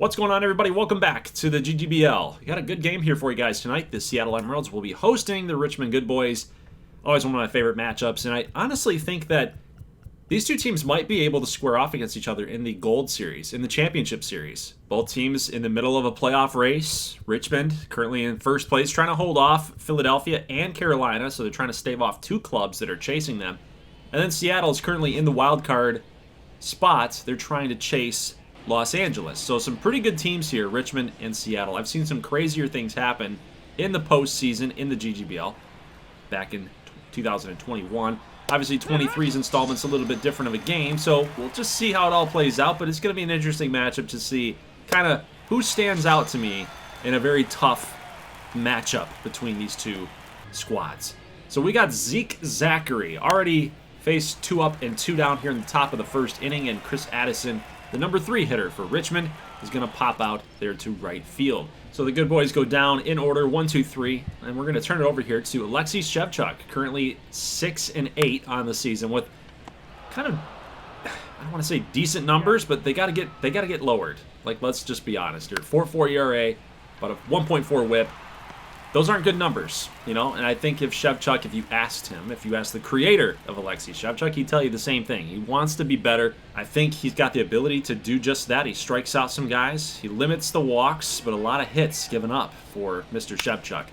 What's going on, everybody? Welcome back to the GGBL. We got a good game here for you guys tonight. The Seattle Emeralds will be hosting the Richmond Good Boys. Always one of my favorite matchups, and I honestly think that these two teams might be able to square off against each other in the Gold Series, in the Championship Series. Both teams in the middle of a playoff race. Richmond currently in first place, trying to hold off Philadelphia and Carolina, so they're trying to stave off two clubs that are chasing them. And then Seattle is currently in the wild card spot. They're trying to chase Los Angeles. So some pretty good teams here, Richmond and Seattle. I've seen some crazier things happen in the postseason in the GGBL back in 2021. Obviously, 23's installment's a little bit different of a game, so we'll just see how it all plays out, but it's going to be an interesting matchup to see kind of who stands out to me in a very tough matchup between these two squads. So we got Zeke Zachary, already faced 2 up and 2 down here in the top of the first inning, and Chris Addison, the number 3 hitter for Richmond, is going to pop out there to right field. So the good boys go down in order, 1, 2, 3, and we're going to turn it over here to Alexei Shevchuk, currently 6 and 8 on the season with kind of, I don't want to say decent numbers, but they got to get lowered. Like, let's just be honest here. 4.4 ERA, about a 1.4 WHIP. Those aren't good numbers, you know, and I think if Shevchuk, if you asked the creator of Alexei Shevchuk, he'd tell you the same thing. He wants to be better. I think he's got the ability to do just that. He strikes out some guys. He limits the walks, but a lot of hits given up for Mr. Shevchuk.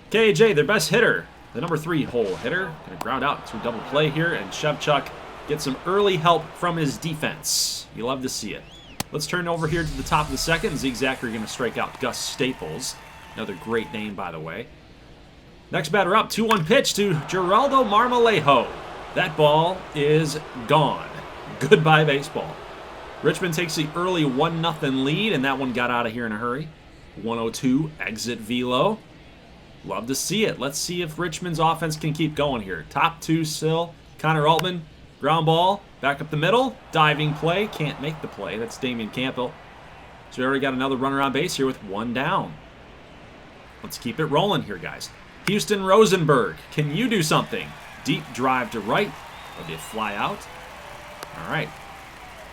KJ, their best hitter, the number 3 hole hitter, going to ground out to a double play here, and Shevchuk gets some early help from his defense. You love to see it. Let's turn over here to the top of the second. Zeke Zachary going to strike out Gus Staples. Another great name, by the way. Next batter up, 2-1 pitch to Geraldo Marmolejo. That ball is gone. Goodbye, baseball. Richmond takes the early 1-0 lead, and that one got out of here in a hurry. 102 exit velo. Love to see it. Let's see if Richmond's offense can keep going here. Top 2 still. Connor Altman, ground ball, back up the middle. Diving play, can't make the play. That's Damian Campbell. So we already got another runner on base here with 1 down. Let's keep it rolling here, guys. Houston Rosenberg, can you do something? Deep drive to right. Will they fly out? All right.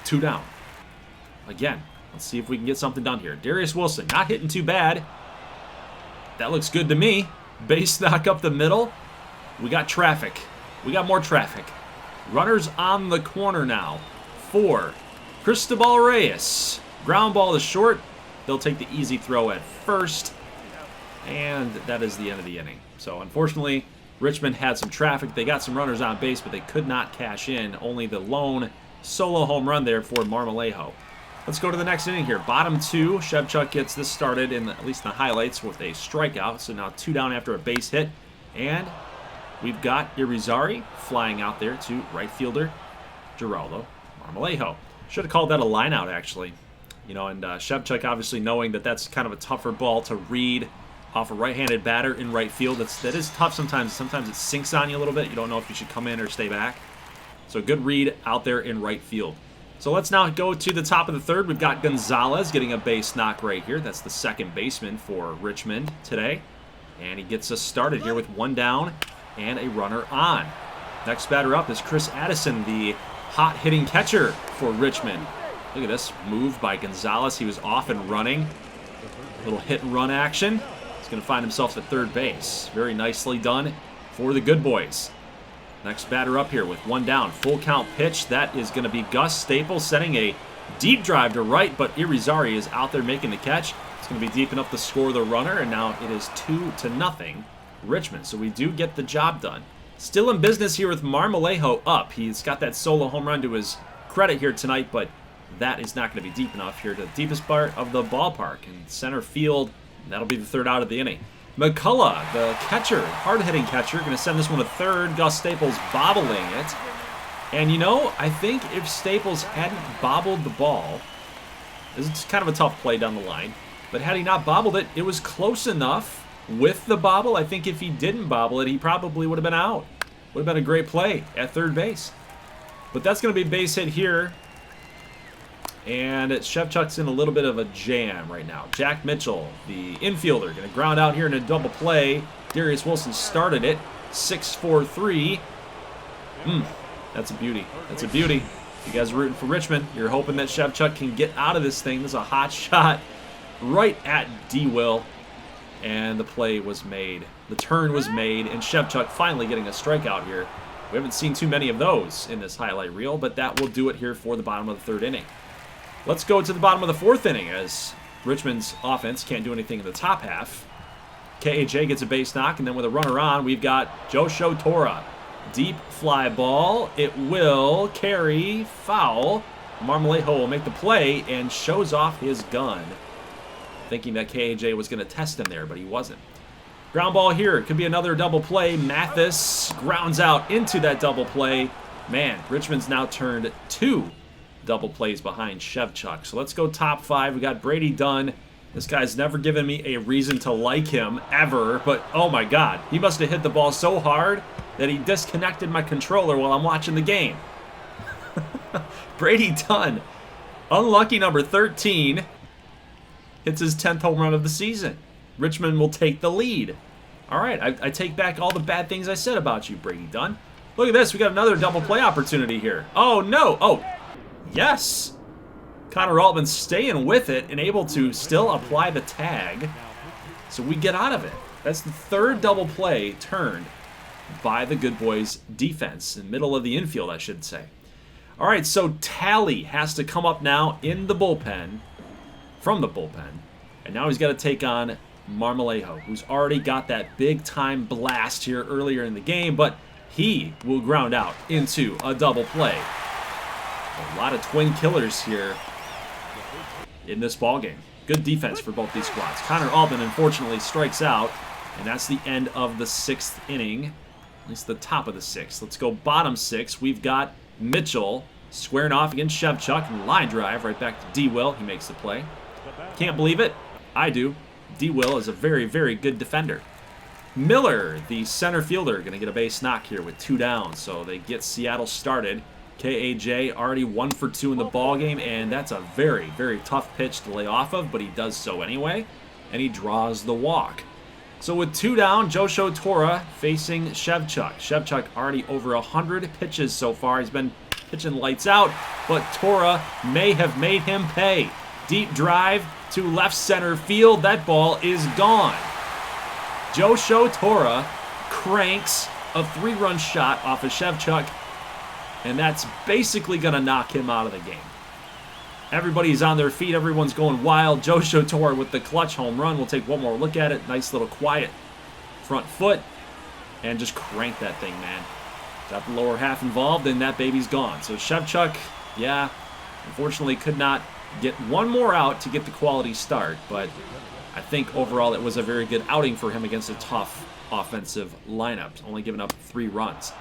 2 down. Again, let's see if we can get something done here. Darius Wilson, not hitting too bad. That looks good to me. Base knock up the middle. We got traffic. We got more traffic. Runners on the corner now for Cristobal Reyes. Ground ball to short. They'll take the easy throw at first. And that is the end of the inning. So, unfortunately, Richmond had some traffic. They got some runners on base, but they could not cash in. Only the lone solo home run there for Marmolejo. Let's go to the next inning here. Bottom 2. Shevchuk gets this started, at least in the highlights, with a strikeout. So now 2 down after a base hit. And we've got Irizarry flying out there to right fielder Geraldo Marmolejo. Should have called that a line out, actually. You know, and Shevchuk obviously knowing that that's kind of a tougher ball to read off a right-handed batter in right field. That is tough sometimes. Sometimes it sinks on you a little bit. You don't know if you should come in or stay back. So good read out there in right field. So let's now go to the top of the third. We've got Gonzalez getting a base knock right here. That's the second baseman for Richmond today. And he gets us started here with 1 down and a runner on. Next batter up is Chris Addison, the hot-hitting catcher for Richmond. Look at this move by Gonzalez. He was off and running. Little hit-and-run action. He's going to find himself at third base. Very nicely done for the good boys. Next batter up here with 1 down. Full count pitch. That is going to be Gus Staples setting a deep drive to right, but Irizarry is out there making the catch. It's going to be deep enough to score the runner, and now it is 2-0 Richmond. So we do get the job done. Still in business here with Marmolejo up. He's got that solo home run to his credit here tonight, but that is not going to be deep enough here to the deepest part of the ballpark in center field. That'll be the 3rd out of the inning. McCullough, the catcher, hard-hitting catcher, going to send this one to third. Gus Staples bobbling it. And, you know, I think if Staples hadn't bobbled the ball, it's kind of a tough play down the line, but had he not bobbled it, it was close enough with the bobble. I think if he didn't bobble it, he probably would have been out. Would have been a great play at third base. But that's going to be a base hit here. And Shevchuk's in a little bit of a jam right now. Jack Mitchell, the infielder, going to ground out here in a double play. Darius Wilson started it. 6-4-3. That's a beauty. That's a beauty. You guys are rooting for Richmond. You're hoping that Shevchuk can get out of this thing. This is a hot shot right at D-Will. And the play was made. The turn was made, and Shevchuk finally getting a strikeout here. We haven't seen too many of those in this highlight reel, but that will do it here for the bottom of the third inning. Let's go to the bottom of the fourth inning as Richmond's offense can't do anything in the top half. KAJ gets a base knock, and then with a runner on, we've got Josho Tora. Deep fly ball. It will carry foul. Marmolejo will make the play and shows off his gun. Thinking that KAJ was going to test him there, but he wasn't. Ground ball here. It could be another double play. Mathis grounds out into that double play. Man, Richmond's now turned 2 double plays behind Shevchuk. So let's go top 5. We got Brady Dunn. This guy's never given me a reason to like him, ever. But, oh my God, he must have hit the ball so hard that he disconnected my controller while I'm watching the game. Brady Dunn, unlucky number 13. Hits his 10th home run of the season. Richmond will take the lead. All right, I take back all the bad things I said about you, Brady Dunn. Look at this. We got another double play opportunity here. Oh, no. Oh, yes. Connor Altman staying with it and able to still apply the tag. So we get out of it. That's the 3rd double play turned by the Good Boys defense. In the middle of the infield, I should say. All right, so Talley has to come up now in the bullpen. From the bullpen. And now he's got to take on Marmolejo, who's already got that big-time blast here earlier in the game, but he will ground out into a double play. A lot of twin killers here in this ballgame. Good defense for both these squads. Connor Altman, unfortunately, strikes out, and that's the end of the 6th inning, at least the top of the 6th. Let's go bottom 6. We've got Mitchell squaring off against Shevchuk, and line drive right back to D-Will. He makes the play. Can't believe it. I do. D-Will is a very, very good defender. Miller, the center fielder, going to get a base knock here with 2 down. So they get Seattle started. KAJ already 1 for 2 in the ballgame, and that's a very, very tough pitch to lay off of, but he does so anyway, and he draws the walk. So with 2 down, Josho Tora facing Shevchuk. Shevchuk already over 100 pitches so far. He's been pitching lights out, but Tora may have made him pay. Deep drive to left center field. That ball is gone. Josho Tora cranks a 3-run shot off of Shevchuk, and that's basically going to knock him out of the game. Everybody's on their feet. Everyone's going wild. Josho Tora with the clutch home run. We'll take one more look at it. Nice little quiet front foot, and just crank that thing, man. Got the lower half involved, and that baby's gone. So Shevchuk, yeah, unfortunately could not get one more out to get the quality start, but I think overall it was a very good outing for him against a tough offensive lineup, only giving up 3 runs.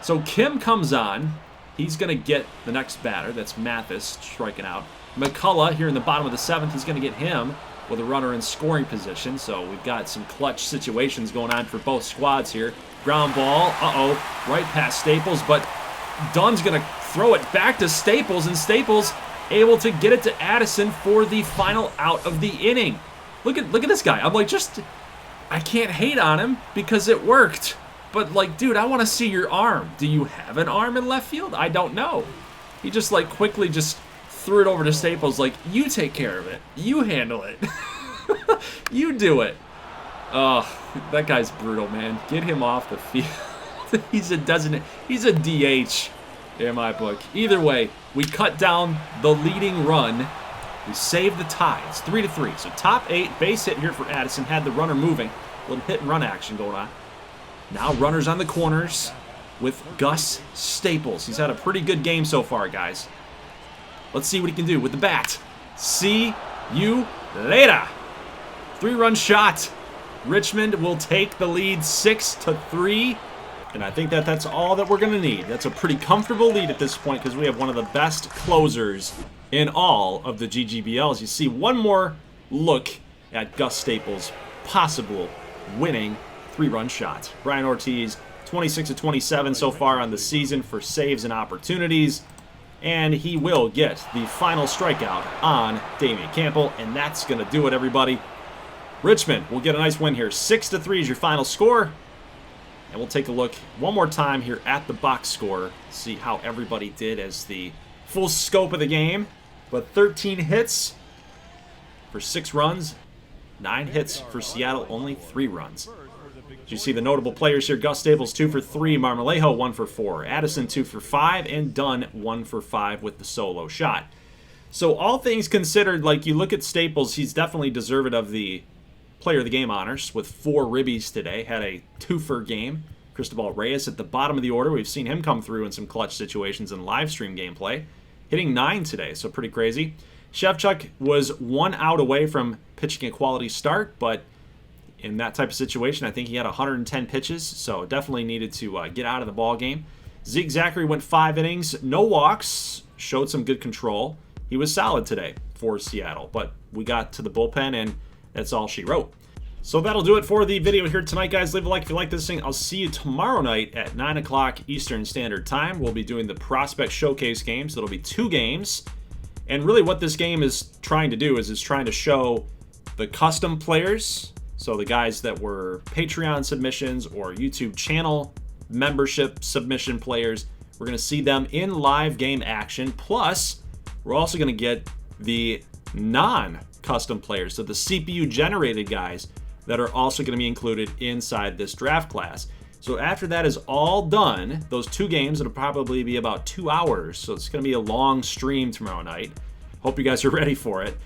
So Kim comes on. He's going to get the next batter. That's Mathis striking out. McCullough here in the bottom of the 7th. He's going to get him with a runner in scoring position. So we've got some clutch situations going on for both squads here. Ground ball. Right past Staples, but Dunn's going to throw it back to Staples, and Staples able to get it to Addison for the final out of the inning. Look at this guy. I'm like, I can't hate on him because it worked. But like, dude, I want to see your arm. Do you have an arm in left field? I don't know. He just like quickly just threw it over to Staples like, you take care of it. You handle it. You do it. Oh, that guy's brutal, man. Get him off the field. He's a DH in my book. Either way, we cut down the leading run. We saved the tie. It's 3-3. So top 8, base hit here for Addison. Had the runner moving. A little hit and run action going on. Now runners on the corners with Gus Staples. He's had a pretty good game so far, guys. Let's see what he can do with the bat. See you later. 3-run shot. Richmond will take the lead 6-3. And I think that's all that we're going to need. That's a pretty comfortable lead at this point because we have one of the best closers in all of the GGBL. As you see, one more look at Gus Staples' possible winning 3-run shot. Brian Ortiz, 26-27 so far on the season for saves and opportunities. And he will get the final strikeout on Damian Campbell. And that's going to do it, everybody. Richmond will get a nice win here. 6-3 is your final score. And we'll take a look one more time here at the box score. See how everybody did as the full scope of the game. But 13 hits for 6 runs. 9 hits for Seattle, only 3 runs. You see the notable players here. Gus Staples, 2 for 3. Marmolejo, 1 for 4. Addison, 2 for 5. And Dunn, 1 for 5 with the solo shot. So all things considered, like you look at Staples, he's definitely deserving of the Player of the Game honors with 4 ribbies today. Had a 2-for game. Cristobal Reyes at the bottom of the order. We've seen him come through in some clutch situations in live stream gameplay. Hitting 9 today, so pretty crazy. Shevchuk was 1 out away from pitching a quality start, but in that type of situation, I think he had 110 pitches, so definitely needed to get out of the ball game. Zeke Zachary went 5 innings, no walks, showed some good control. He was solid today for Seattle, but we got to the bullpen, and that's all she wrote. So that'll do it for the video here tonight, guys. Leave a like if you like this thing. I'll see you tomorrow night at 9 o'clock Eastern Standard Time. We'll be doing the Prospect Showcase games. It'll be 2 games. And really what this game is trying to do is it's trying to show the custom players, so the guys that were Patreon submissions or YouTube channel membership submission players. We're going to see them in live game action. Plus, we're also going to get the non-custom players, so the CPU-generated guys that are also going to be included inside this draft class. So after that is all done, those 2 games, it'll probably be about 2 hours. So it's going to be a long stream tomorrow night. Hope you guys are ready for it.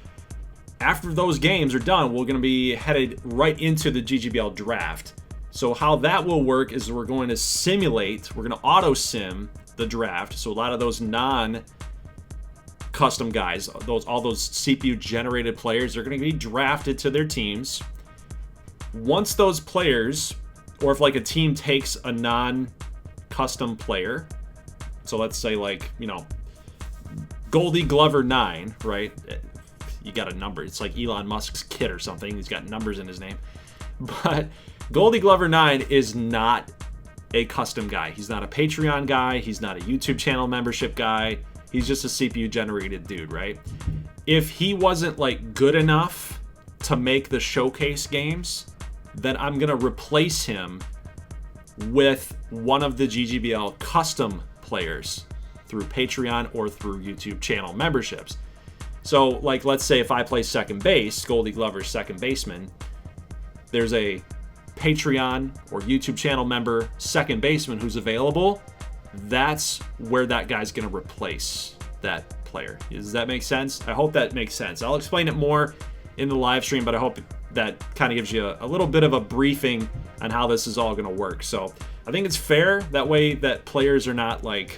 After those games are done, we're going to be headed right into the GGBL draft. So how that will work is we're going to simulate, we're going to auto-sim the draft. So a lot of those non-custom guys, all those CPU-generated players, are going to be drafted to their teams. Once those players, or if like a team takes a non-custom player, so let's say like, you know, Goldglover 9, right? You got a number. It's like Elon Musk's kid or something. He's got numbers in his name. But Goldglover 9 is not a custom guy. He's not a Patreon guy. He's not a YouTube channel membership guy. He's just a CPU-generated dude, right? If he wasn't like good enough to make the showcase games, then I'm going to replace him with one of the GGBL custom players through Patreon or through YouTube channel memberships. So, like, let's say if I play second base, Goldglover's second baseman, there's a Patreon or YouTube channel member second baseman who's available. That's where that guy's going to replace that player. Does that make sense? I hope that makes sense. I'll explain it more in the live stream, but I hope that kind of gives you a little bit of a briefing on how this is all going to work. So I think it's fair that way, that players are not like,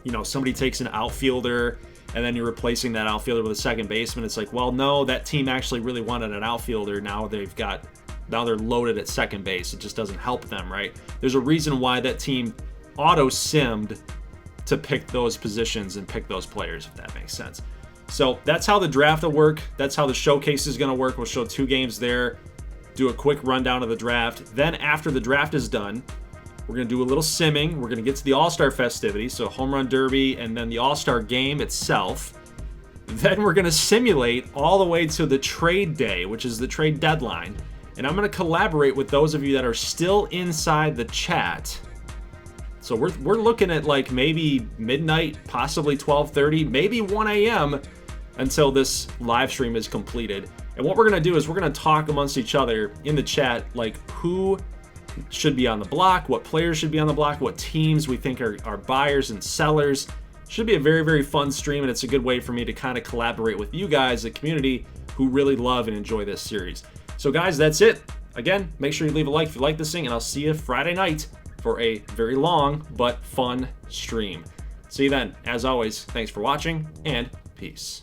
you know, somebody takes an outfielder and then you're replacing that outfielder with a second baseman. It's like, well, no, that team actually really wanted an outfielder. Now they're loaded at second base. It just doesn't help them, right? There's a reason why that team auto-simmed to pick those positions and pick those players, if that makes sense. So that's how the draft will work. That's how the showcase is going to work. We'll show 2 games there, do a quick rundown of the draft. Then after the draft is done, we're going to do a little simming. We're going to get to the All-Star festivities, so Home Run Derby and then the All-Star game itself. Then we're going to simulate all the way to the trade day, which is the trade deadline. And I'm going to collaborate with those of you that are still inside the chat. So we're looking at like maybe midnight, possibly 12:30, maybe 1 a.m. until this live stream is completed. And what we're going to do is we're going to talk amongst each other in the chat, like who should be on the block, what players should be on the block, what teams we think are buyers and sellers. Should be a very, very fun stream, and it's a good way for me to kind of collaborate with you guys, the community, who really love and enjoy this series. So guys, that's it. Again, make sure you leave a like if you like this thing, and I'll see you Friday night for a very long but fun stream. See you then. As always, thanks for watching, and peace.